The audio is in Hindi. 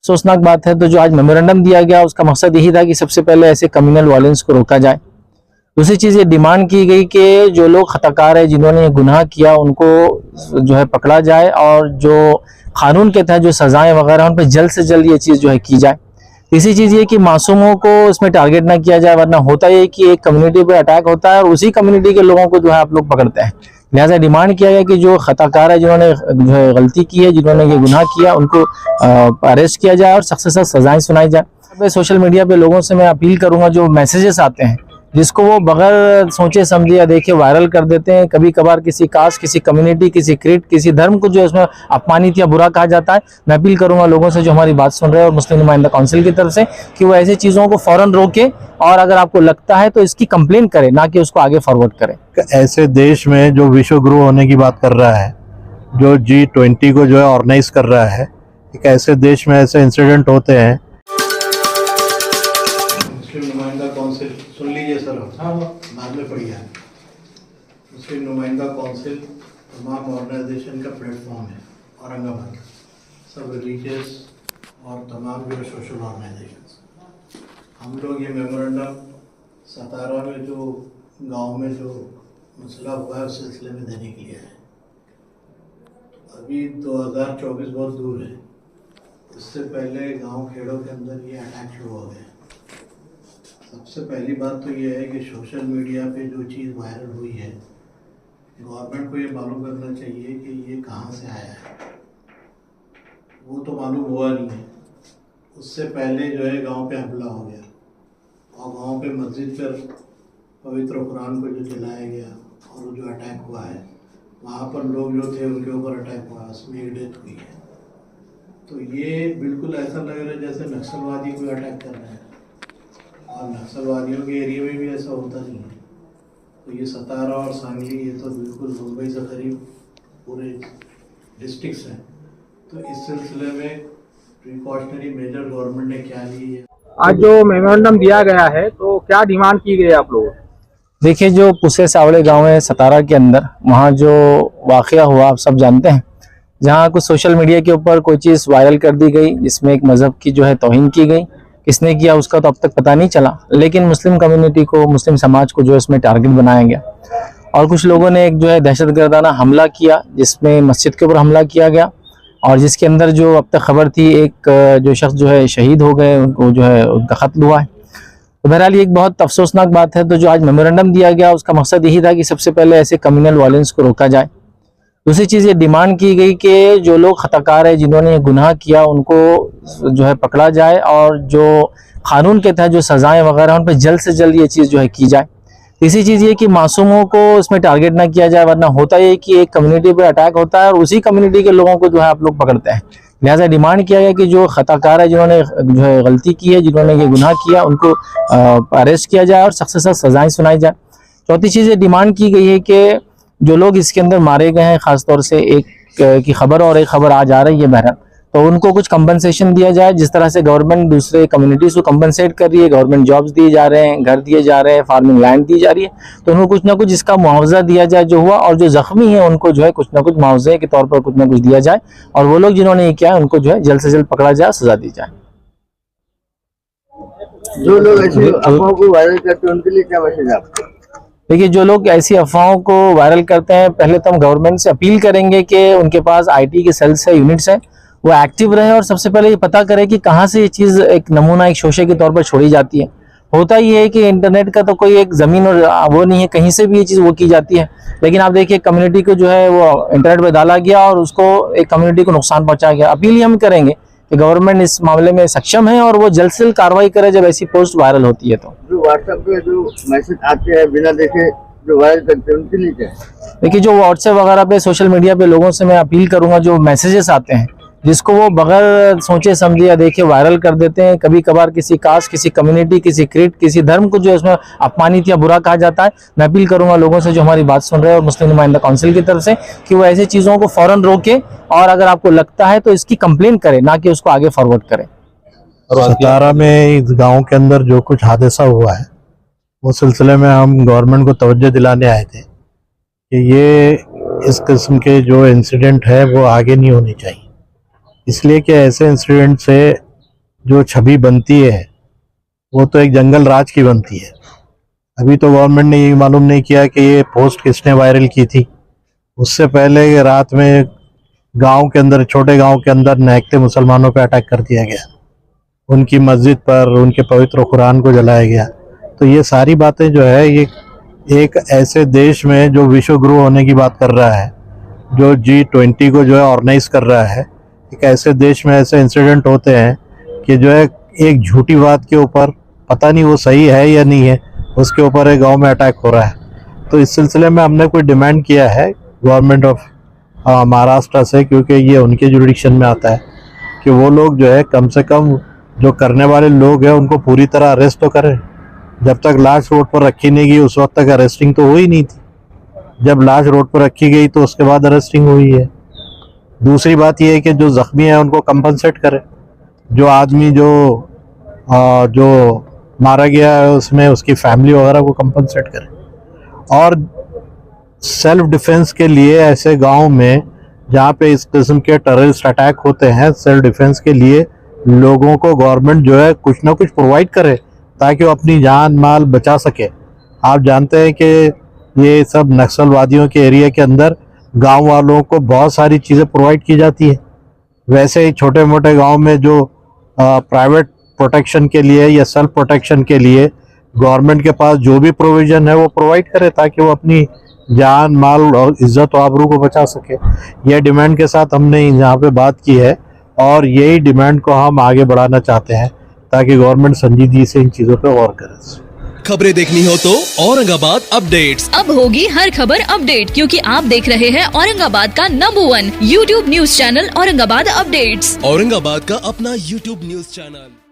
अफसोसनाक बात है। तो जो आज मेमोरेंडम दिया गया उसका मकसद यही था कि सबसे पहले ऐसे कम्युनल वायलेंस को रोका जाए। दूसरी चीज ये डिमांड की गई कि जो लोग खताकार है, जिन्होंने ये गुनाह किया, उनको जो है पकड़ा जाए और जो कानून के तहत जो सजाएं वगैरह उन पर जल्द से जल्द ये चीज जो है की जाए। तीसरी चीज ये कि मासूमों को इसमें टारगेट ना किया जाए, वरना होता ये कि एक कम्युनिटी पे अटैक होता है और उसी कम्युनिटी के लोगों को जो है आप लोग पकड़ते हैं। लिहाजा डिमांड किया गया कि जो खताकार है, जिन्होंने जो है गलती की है, जिन्होंने ये गुनाह किया, उनको अरेस्ट किया जाए और सख्त से सख्त सजाएं सुनाई जाए। सोशल मीडिया पे लोगों से मैं अपील करूंगा, जो मैसेजेस आते हैं जिसको वो बगैर सोचे समझे या देखे वायरल कर देते हैं, कभी कभार किसी कास्ट, किसी कम्युनिटी, किसी क्रीड, किसी धर्म को जो है उसमें अपमानित या बुरा कहा जाता है। मैं अपील करूंगा लोगों से जो हमारी बात सुन रहे हैं और मुस्लिम नुमाइंदा काउंसिल की तरफ से कि वो ऐसी चीज़ों को फौरन रोके और अगर आपको लगता है तो इसकी कंप्लेन करें, ना कि उसको आगे फॉरवर्ड करें। ऐसे देश में जो विश्व गुरु होने की बात कर रहा है, जो G20 को जो है ऑर्गेनाइज कर रहा है, एक ऐसे देश में ऐसे इंसिडेंट होते हैं। मुस्लिम नुमाइंदा काउंसिल सुन लीजिए सर, हाँ बाद में पढ़िए। मुस्लिम नुमाइंदा काउंसिल तमाम ऑर्गेनाइजेशन का प्लेटफॉर्म है औरंगाबाद, सब रिलीजियस और तमाम जो सोशल ऑर्गेनाइजेशन। हम लोग ये मेमोरेंडम सतारा में जो गांव में जो मसला हुआ है उस सिलसिले में देने के लिए है। अभी 2024 बहुत दूर है, इससे पहले गांव खेड़ों के अंदर ये अटैक शुरू हो गया। सबसे पहली बात तो ये है कि सोशल मीडिया पे जो चीज़ वायरल हुई है, गवर्नमेंट को ये मालूम करना चाहिए कि ये कहाँ से आया है। वो तो मालूम हुआ नहीं है, उससे पहले जो है गांव पे हमला हो गया और गांव पे मस्जिद पर पवित्र कुरान को जो जलाया गया और जो अटैक हुआ है, वहाँ पर लोग जो थे उनके ऊपर अटैक हुआ, उसमें एक डेथ हुई है। तो ये बिल्कुल ऐसा लग रहा है जैसे नक्सलवादी कोई अटैक कर रहे हैं, और नक्सलवादियों के एरिया में भी ऐसा होता नहीं है। तो ये सतारा और सांगली, ये तो बिल्कुल मुंबई से करीब पूरे डिस्ट्रिक्ट्स हैं। तो इस सिलसिले में प्रिकॉशनरी मेजर गवर्नमेंट ने क्या ली है? आज जो मेमोरेंडम दिया गया है तो क्या डिमांड की गई आप लोगों? देखिए, जो पुसे सावड़े गांव है सतारा के अंदर, वहाँ जो वाकया हुआ आप सब जानते हैं, जहाँ कुछ सोशल मीडिया के ऊपर कोई चीज़ वायरल कर दी गई जिसमें एक मज़हब की जो है तौहीन की गई। किसने किया उसका तो अब तक पता नहीं चला, लेकिन मुस्लिम कम्युनिटी को, मुस्लिम समाज को जो है इसमें टारगेट बनाया गया और कुछ लोगों ने एक जो है दहशतगर्दाना हमला किया, जिसमें मस्जिद के ऊपर हमला किया गया और जिसके अंदर जो अब तक खबर थी, एक जो शख्स जो है शहीद हो गए, उनको जो है उनका कत्ल हुआ है। तो बहरहाल ये एक बहुत अफसोसनाक बात है। तो जो आज मेमोरेंडम दिया गया उसका मकसद यही था कि सबसे पहले ऐसे कम्युनल वायलेंस को रोका जाए। दूसरी चीज़ ये डिमांड की गई कि जो लोग खताकार है, जिन्होंने ये गुनाह किया, उनको जो है पकड़ा जाए और जो कानून के तहत जो सजाएं वगैरह उन पर जल्द से जल्द ये चीज़ जो है की जाए। तीसरी चीज़ ये कि मासूमों को इसमें टारगेट ना किया जाए, वरना होता ये कि एक कम्युनिटी पे अटैक होता है और उसी कम्युनिटी के लोगों को जो है आप लोग पकड़ते हैं। लिहाजा डिमांड किया गया कि जो खताकार है, जिन्होंने जो है गलती की है, जिन्होंने ये गुनाह किया, उनको अरेस्ट किया जाए और सख्त से सख्त सजाएं सुनाई जाए। चौथी चीज़ ये डिमांड की गई है कि जो लोग इसके अंदर मारे गए हैं, ख़ासतौर से एक की खबर और एक खबर आज आ रही है बहरहाल, तो उनको कुछ कंपनसेशन दिया जाए। जिस तरह से गवर्नमेंट दूसरे कम्युनिटीज़ को कंपनसेट कर रही है, गवर्नमेंट जॉब्स दिए जा रहे हैं, घर दिए जा रहे हैं, फार्मिंग लैंड दी जा रही है, तो उनको कुछ ना कुछ इसका मुआवजा दिया जाए जो हुआ, और जो जख्मी है उनको जो है कुछ ना कुछ मुआवजे के तौर पर कुछ ना कुछ दिया जाए और वो लोग जिन्होंने ये किया उनको जो है जल्द से जल्द पकड़ा जाए, सजा दी जाए। जो लोग ऐसी अफवाहों को वायरल करते हैं उनके लिए क्या मैसेज है आपका? देखिए, जो लोग ऐसी अफवाहों को वायरल करते हैं, पहले तो हम गवर्नमेंट से अपील करेंगे कि उनके पास IT के सेल्स है, यूनिट्स है, वो एक्टिव रहे और सबसे पहले ये पता करें कि कहाँ से ये चीज़ एक नमूना, एक शोशे के तौर पर छोड़ी जाती है। होता ये है कि इंटरनेट का तो कोई एक ज़मीन और वो नहीं है, कहीं से भी ये चीज़ वो की जाती है। लेकिन आप देखिए, कम्युनिटी को जो है वो इंटरनेट पर डाला गया और उसको एक कम्युनिटी को नुकसान पहुँचाया गया। अपील हम करेंगे कि गवर्नमेंट इस मामले में सक्षम है और वो जल्द से जल्द कार्रवाई करे जब ऐसी पोस्ट वायरल होती है। तो जो व्हाट्सएप पे जो मैसेज आते हैं बिना देखे जो वायरल करते हैं उनके लिए क्या? देखिए, जो व्हाट्सएप वगैरह पे, सोशल मीडिया पे लोगों से मैं अपील करूंगा, जो मैसेजेस आते हैं जिसको वो बगैर सोचे समझे या देखे वायरल कर देते हैं, कभी कभार किसी कास्ट, किसी कम्युनिटी, किसी क्रीड, किसी धर्म को जो है उसमें अपमानित या बुरा कहा जाता है। मैं अपील करूंगा लोगों से जो हमारी बात सुन रहे हैं और मुस्लिम नुमाइंदा काउंसिल की तरफ से कि वो ऐसी चीज़ों को फौरन रोके और अगर आपको लगता है तो इसकी कंप्लेन करें, ना कि उसको आगे फॉरवर्ड करें। सतारा में इस गांव के अंदर जो कुछ हादसा हुआ है, वो सिलसिले में हम गवर्नमेंट को तवज्जो दिलाने आए थे कि ये इस किस्म के जो इंसिडेंट है वो आगे नहीं होनी चाहिए। इसलिए कि ऐसे इंसिडेंट से जो छवि बनती है वो तो एक जंगल राज की बनती है। अभी तो गवर्नमेंट ने ये मालूम नहीं किया कि ये पोस्ट किसने वायरल की थी। उससे पहले रात में गांव के अंदर, छोटे गांव के अंदर नहकते मुसलमानों पे अटैक कर दिया गया, उनकी मस्जिद पर उनके पवित्र कुरान को जलाया गया। तो ये सारी बातें जो है, ये एक ऐसे देश में जो विश्व गुरु होने की बात कर रहा है, जो G20 को जो है ऑर्गेनाइज कर रहा है, एक ऐसे देश में ऐसे इंसिडेंट होते हैं कि जो है एक झूठी बात के ऊपर, पता नहीं वो सही है या नहीं है, उसके ऊपर एक गांव में अटैक हो रहा है। तो इस सिलसिले में हमने कोई डिमांड किया है गवर्नमेंट ऑफ महाराष्ट्र से, क्योंकि ये उनके जुरिडिक्शन में आता है, कि वो लोग जो है कम से कम जो करने वाले लोग हैं उनको पूरी तरह अरेस्ट तो करें। जब तक लाश रोड पर रखी नहीं गई उस वक्त तक अरेस्टिंग तो हुई नहीं थी। जब लाश रोड पर रखी गई तो उसके बाद अरेस्टिंग हुई है। दूसरी बात यह है कि जो जख्मी है उनको कंपनसेट करें। जो आदमी जो मारा गया है उसमें उसकी फैमिली वगैरह को कंपनसेट करें। और सेल्फ डिफेंस के लिए ऐसे गांव में जहाँ पे इस किस्म के टेररिस्ट अटैक होते हैं, सेल्फ डिफेंस के लिए लोगों को गवर्नमेंट जो है कुछ ना कुछ प्रोवाइड करे ताकि वो अपनी जान माल बचा सके। आप जानते हैं कि ये सब नक्सलवादियों के एरिया के अंदर गांव वालों को बहुत सारी चीज़ें प्रोवाइड की जाती है। वैसे ही छोटे मोटे गांव में जो प्राइवेट प्रोटेक्शन के लिए या सेल्फ प्रोटेक्शन के लिए गवर्नमेंट के पास जो भी प्रोविज़न है वो प्रोवाइड करे ताकि वो अपनी जान माल और इज्जत और आबरू को बचा सके। यह डिमांड के साथ हमने यहाँ पे बात की है और यही डिमांड को हम आगे बढ़ाना चाहते हैं ताकि गवर्नमेंट संजीदगी से इन चीज़ों पे गौर करे। खबरें देखनी हो तो औरंगाबाद अपडेट्स। अब होगी हर खबर अपडेट, क्योंकि आप देख रहे हैं औरंगाबाद का number 1 YouTube news channel Aurangabad updates. Aurangabad का अपना YouTube न्यूज चैनल।